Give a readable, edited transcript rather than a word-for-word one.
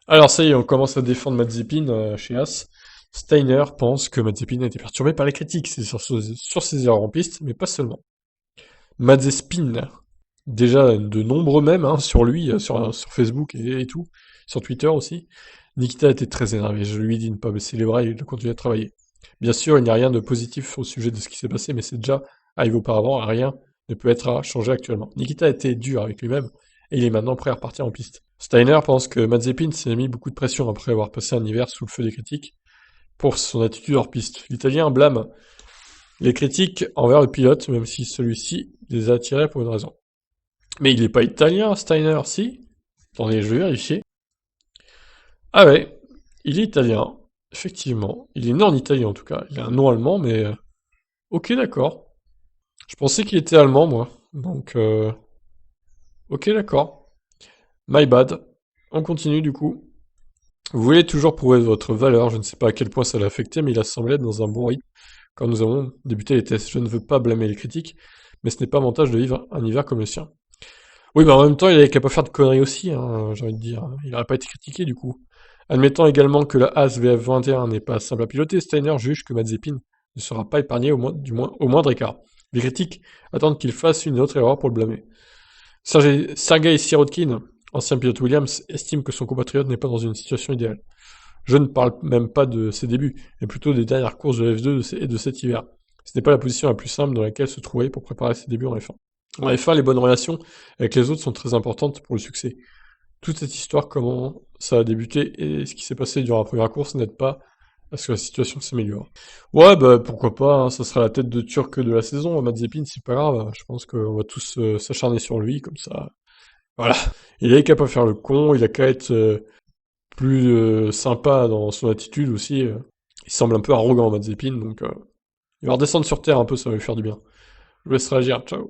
Alors ça y est, on commence à défendre Mazepin chez As. Steiner pense que Mazepin a été perturbé par les critiques, c'est sur ses erreurs en piste, mais pas seulement. Mazepin, déjà de nombreux mèmes hein, sur lui, sur Facebook et tout, sur Twitter aussi. Nikita était très énervé, je lui ai dit de ne pas baisser les bras et de continuer à travailler. Bien sûr, il n'y a rien de positif au sujet de ce qui s'est passé, mais c'est déjà arrivé auparavant, et rien ne peut être changé actuellement. Nikita a été dur avec lui-même, et il est maintenant prêt à repartir en piste. Steiner pense que Mazepin s'est mis beaucoup de pression après avoir passé un hiver sous le feu des critiques pour son attitude hors piste. L'Italien blâme les critiques envers le pilote, même si celui-ci les a attirés pour une raison. Mais il n'est pas italien, Steiner, si? Attendez, je vais vérifier. Ah ouais, il est italien, effectivement. Il est né en Italie en tout cas. Il a un nom allemand, mais... Ok, d'accord. Je pensais qu'il était allemand, moi. Donc, ok, d'accord. My bad. On continue du coup. Vous voulez toujours prouver votre valeur, je ne sais pas à quel point ça l'a affecté, mais il a semblé être dans un bon rythme quand nous avons débuté les tests. Je ne veux pas blâmer les critiques, mais ce n'est pas mon tâche de vivre un hiver comme le sien. Oui, mais en même temps, il avait qu'à pas faire de conneries aussi, hein, j'ai envie de dire. Il n'aurait pas été critiqué du coup. Admettant également que la Haas VF21 n'est pas simple à piloter, Steiner juge que Mazepin ne sera pas épargné au moindre écart. Les critiques attendent qu'il fasse une autre erreur pour le blâmer. Sergei Sirotkin, ancien pilote Williams, estime que son compatriote n'est pas dans une situation idéale. Je ne parle même pas de ses débuts, mais plutôt des dernières courses de F2 et de cet hiver. Ce n'est pas la position la plus simple dans laquelle se trouver pour préparer ses débuts en F1. En F1, les bonnes relations avec les autres sont très importantes pour le succès. Toute cette histoire, comment ça a débuté et ce qui s'est passé durant la première course n'aide pas à ce que la situation s'améliore. Ouais, bah pourquoi pas, hein, ça sera la tête de Turc de la saison, Mazepin, c'est pas grave, je pense qu'on va tous s'acharner sur lui, comme ça. Voilà. Il est capable de faire le con, il a qu'à être plus sympa dans son attitude aussi. Il semble un peu arrogant, Mazepin, donc il va redescendre sur Terre un peu, ça va lui faire du bien. Je vous laisse réagir, ciao.